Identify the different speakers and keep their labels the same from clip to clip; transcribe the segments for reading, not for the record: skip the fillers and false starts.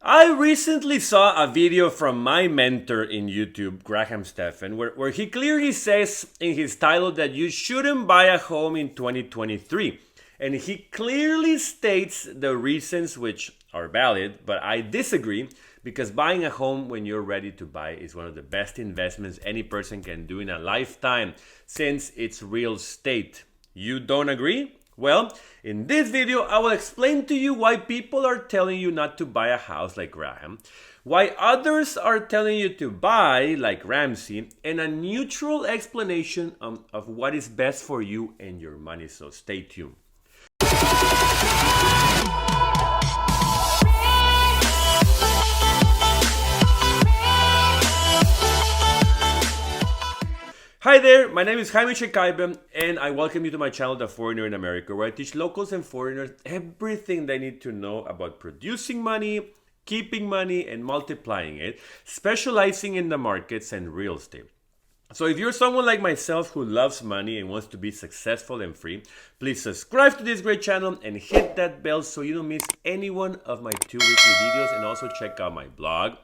Speaker 1: I recently saw a video from my mentor in YouTube, Graham Stephan, where he clearly says in his title that you shouldn't buy a home in 2023. And he clearly states the reasons which are valid, but I disagree because buying a home when you're ready to buy is one of the best investments any person can do in a lifetime since it's real estate. You don't agree? Well, in this video, I will explain to you why people are telling you not to buy a house like Graham, why others are telling you to buy like Ramsey, and a neutral explanation of what is best for you and your money. So stay tuned. Hi there, my name is Jaime Shekaiben, and I welcome you to my channel, The Foreigner in America, where I teach locals and foreigners everything they need to know about producing money, keeping money, and multiplying it, specializing in the markets and real estate. So if you're someone like myself who loves money and wants to be successful and free, please subscribe to this great channel and hit that bell so you don't miss any one of my 2 weekly videos, and also check out my blog,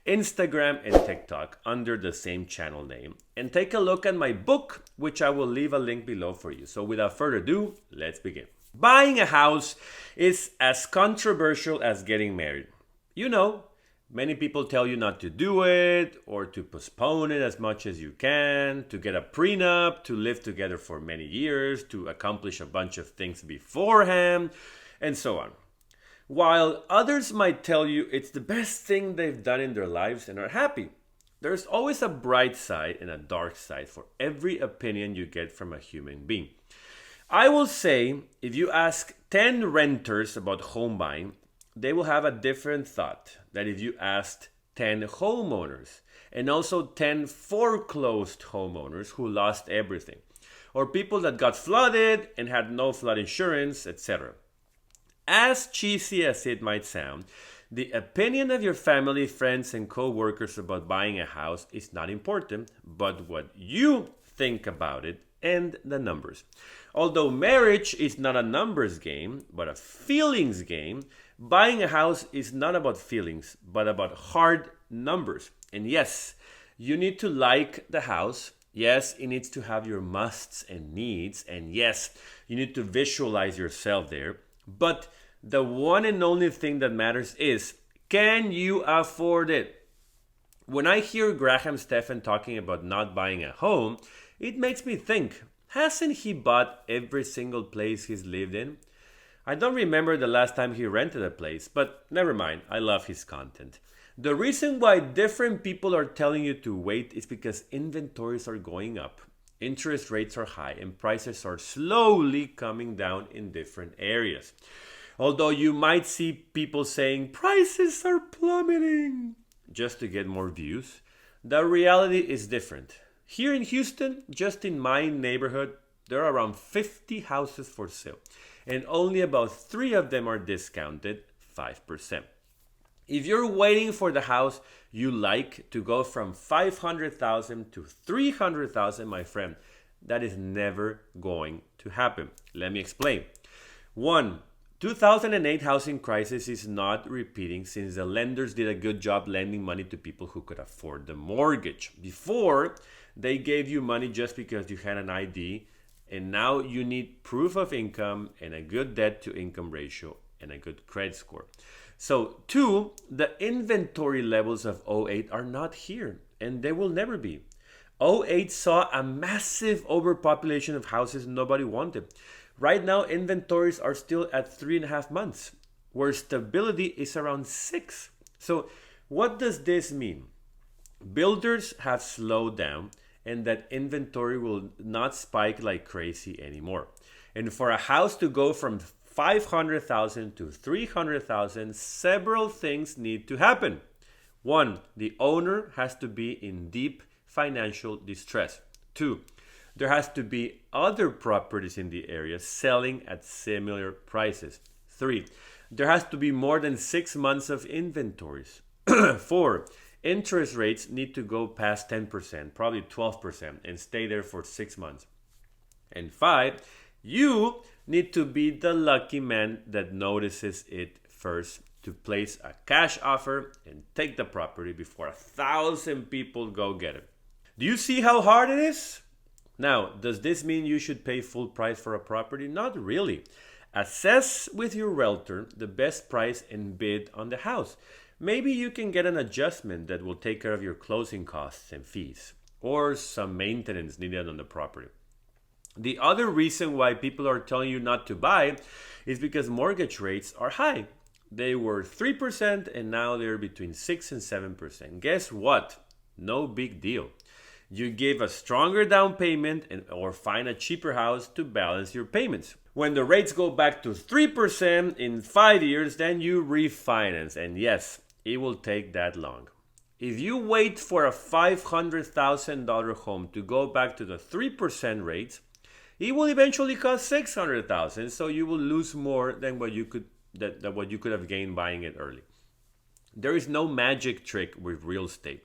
Speaker 1: Instagram, and TikTok under the same channel name. And take a look at my book, which I will leave a link below for you. So without further ado, let's begin. Buying a house is as controversial as getting married. You know, many people tell you not to do it or to postpone it as much as you can, to get a prenup, to live together for many years, to accomplish a bunch of things beforehand, and so on. While others might tell you it's the best thing they've done in their lives and are happy, there's always a bright side and a dark side for every opinion you get from a human being. I will say, if you ask 10 renters about home buying, they will have a different thought than if you asked 10 homeowners, and also 10 foreclosed homeowners who lost everything, or people that got flooded and had no flood insurance, etc. As cheesy as it might sound, the opinion of your family, friends, and co-workers about buying a house is not important, but what you think about it and the numbers. Although marriage is not a numbers game, but a feelings game, buying a house is not about feelings, but about hard numbers. And yes, you need to like the house. Yes, it needs to have your musts and needs. And yes, you need to visualize yourself there. But the one and only thing that matters is, can you afford it? When I hear Graham Stephan talking about not buying a home, it makes me think, hasn't he bought every single place he's lived in? I don't remember the last time he rented a place, but never mind, I love his content. The reason why different people are telling you to wait is because inventories are going up, interest rates are high, and prices are slowly coming down in different areas. Although you might see people saying prices are plummeting just to get more views, the reality is different. Here in Houston, just in my neighborhood, there are around 50 houses for sale, and only about 3 of them are discounted 5%. If you're waiting for the house you like to go from $500,000 to $300,000, my friend, that is never going to happen. Let me explain. 1. 2008 housing crisis is not repeating since the lenders did a good job lending money to people who could afford the mortgage. Before, they gave you money just because you had an ID, and now you need proof of income and a good debt to income ratio and a good credit score. So 2, the inventory levels of '08 are not here, and they will never be. '08 saw a massive overpopulation of houses nobody wanted. Right now, inventories are still at 3.5 months, where stability is around 6. So what does this mean? Builders have slowed down, and that inventory will not spike like crazy anymore. And for a house to go from $500,000 to $300,000, several things need to happen. 1, the owner has to be in deep financial distress. 2, there has to be other properties in the area selling at similar prices. 3, there has to be more than 6 months of inventories. 4, interest rates need to go past 10%, probably 12%, and stay there for 6 months. And 5, you need to be the lucky man that notices it first to place a cash offer and take the property before 1,000 people go get it. Do you see how hard it is? Now, does this mean you should pay full price for a property? Not really. Assess with your realtor the best price and bid on the house. Maybe you can get an adjustment that will take care of your closing costs and fees, or some maintenance needed on the property. The other reason why people are telling you not to buy is because mortgage rates are high. They were 3% and now they're between 6 and 7%. Guess what? No big deal. You give a stronger down payment or find a cheaper house to balance your payments. When the rates go back to 3% in 5 years, then you refinance. And yes, it will take that long. If you wait for a $500,000 home to go back to the 3% rates, it will eventually cost $600,000, so you will lose more than what you could have gained buying it early. There is no magic trick with real estate.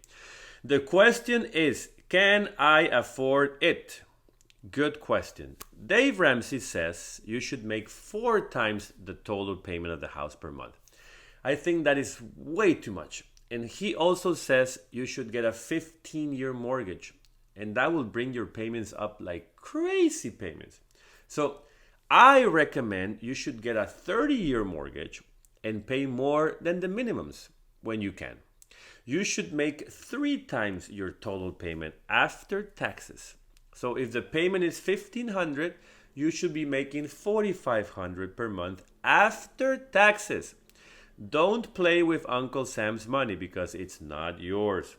Speaker 1: The question is, can I afford it? Good question. Dave Ramsey says you should make 4 times the total payment of the house per month. I think that is way too much. And he also says you should get a 15-year mortgage, and that will bring your payments up like crazy payments. So I recommend you should get a 30-year mortgage and pay more than the minimums when you can. You should make 3 times your total payment after taxes. So if the payment is $1,500, you should be making $4,500 per month after taxes. Don't play with Uncle Sam's money because it's not yours.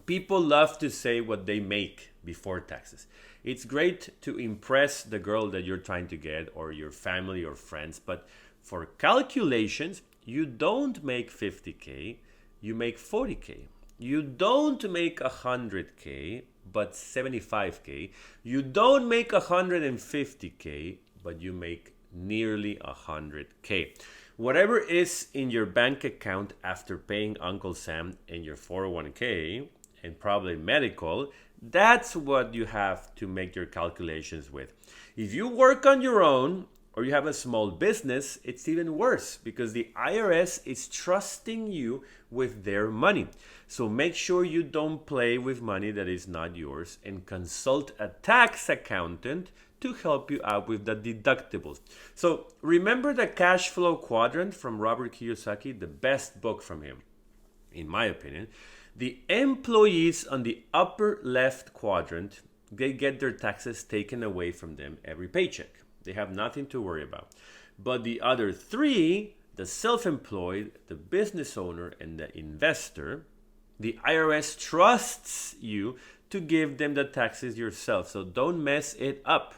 Speaker 1: People love to say what they make before taxes. It's great to impress the girl that you're trying to get or your family or friends, but for calculations, you don't make 50K, you make 40K. You don't make 100K, but 75K. You don't make 150K, but you make nearly 100K. Whatever is in your bank account after paying Uncle Sam and your 401K and probably medical, that's what you have to make your calculations with. If you work on your own or you have a small business, it's even worse because the IRS is trusting you with their money. So make sure you don't play with money that is not yours and consult a tax accountant to help you out with the deductibles. So remember the cash flow quadrant from Robert Kiyosaki, the best book from him, in my opinion. The employees on the upper left quadrant, they get their taxes taken away from them every paycheck. They have nothing to worry about. But the other 3, the self-employed, the business owner, and the investor, the IRS trusts you to give them the taxes yourself. So don't mess it up.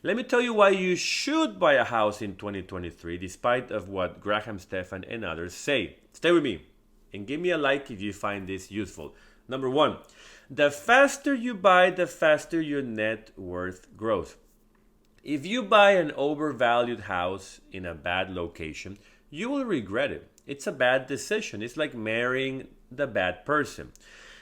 Speaker 1: Let me tell you why you should buy a house in 2023, despite of what Graham Stephan and others say. Stay with me and give me a like if you find this useful. Number 1, the faster you buy, the faster your net worth grows. If you buy an overvalued house in a bad location, you will regret it. It's a bad decision. It's like marrying the bad person.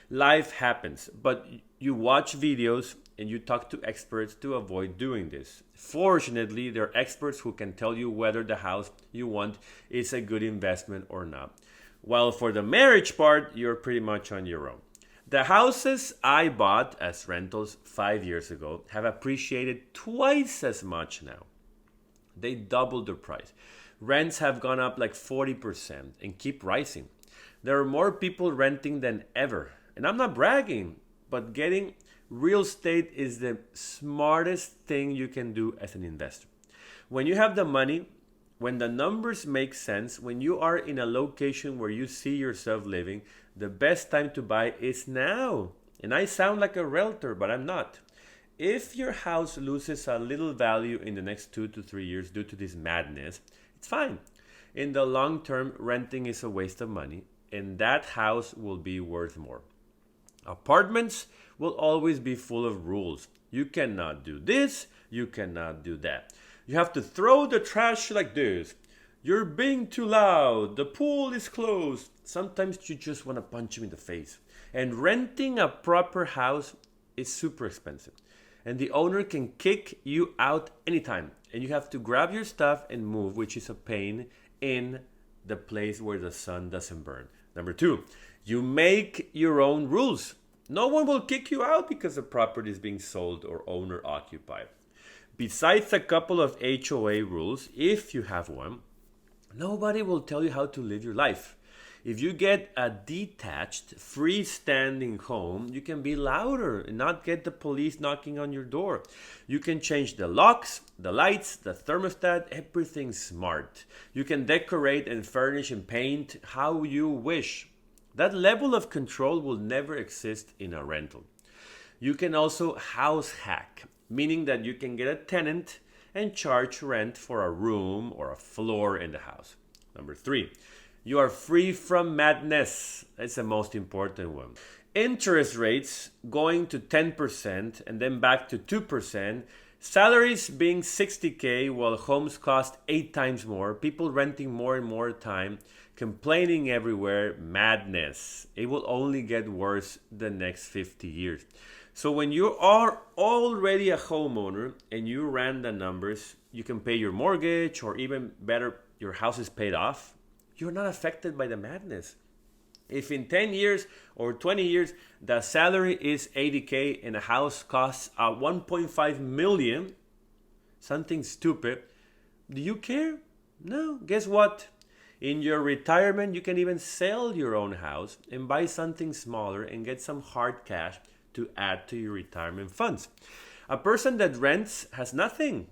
Speaker 1: Life happens, but you watch videos and you talk to experts to avoid doing this. Fortunately, there are experts who can tell you whether the house you want is a good investment or not. While for the marriage part, you're pretty much on your own. The houses I bought as rentals 5 years ago have appreciated twice as much now. They doubled their price. Rents have gone up like 40% and keep rising. There are more people renting than ever. And I'm not bragging, but getting real estate is the smartest thing you can do as an investor. When you have the money, when the numbers make sense, when you are in a location where you see yourself living, the best time to buy is now. And I sound like a realtor, but I'm not. If your house loses a little value in the next 2 to 3 years due to this madness, it's fine. In the long term, renting is a waste of money, and that house will be worth more. Apartments will always be full of rules. You cannot do this, you cannot do that. You have to throw the trash like this. You're being too loud. The pool is closed. Sometimes you just want to punch him in the face. And renting a proper house is super expensive. And the owner can kick you out anytime. And you have to grab your stuff and move, which is a pain in the place where the sun doesn't burn. Number 2, you make your own rules. No one will kick you out because the property is being sold or owner occupied. Besides a couple of HOA rules, if you have one, nobody will tell you how to live your life. If you get a detached, freestanding home, you can be louder and not get the police knocking on your door. You can change the locks, the lights, the thermostat, everything smart. You can decorate and furnish and paint how you wish. That level of control will never exist in a rental. You can also house hack, meaning that you can get a tenant and charge rent for a room or a floor in the house. Number 3, you are free from madness. That's the most important one. Interest rates going to 10% and then back to 2%. Salaries being 60K while homes cost 8 times more. People renting more and more time. Complaining everywhere. Madness. It will only get worse the next 50 years. So when you are already a homeowner and you ran the numbers, you can pay your mortgage, or even better, your house is paid off. You're not affected by the madness. If in 10 years or 20 years, the salary is 80K and a house costs 1.5 million, something stupid, do you care? No. Guess what? In your retirement, you can even sell your own house and buy something smaller and get some hard cash to add to your retirement funds. A person that rents has nothing.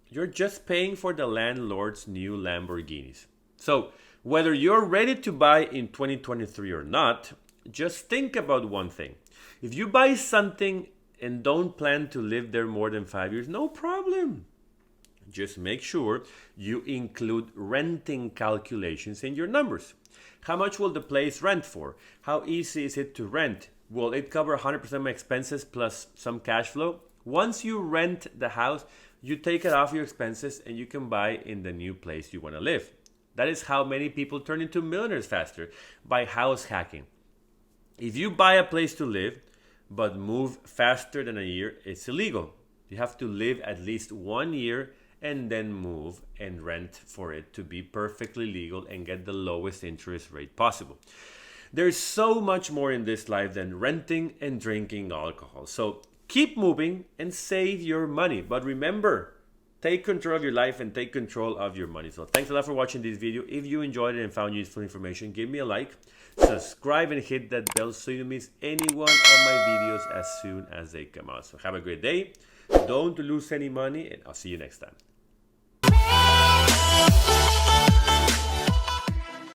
Speaker 1: You're just paying for the landlord's new Lamborghinis. So, whether you're ready to buy in 2023 or not, just think about one thing. If you buy something and don't plan to live there more than 5 years, no problem. Just make sure you include renting calculations in your numbers. How much will the place rent for? How easy is it to rent? Will it cover 100% of my expenses plus some cash flow? Once you rent the house, you take it off your expenses and you can buy in the new place you want to live. That is how many people turn into millionaires faster, by house hacking. If you buy a place to live, but move faster than a year, it's illegal. You have to live at least 1 year and then move and rent for it to be perfectly legal and get the lowest interest rate possible. There's so much more in this life than renting and drinking alcohol. So keep moving and save your money. But remember, take control of your life and take control of your money. So thanks a lot for watching this video. If you enjoyed it and found useful information, give me a like, subscribe, and hit that bell so you don't miss any one of my videos as soon as they come out. So have a great day. Don't lose any money, and I'll see you next time.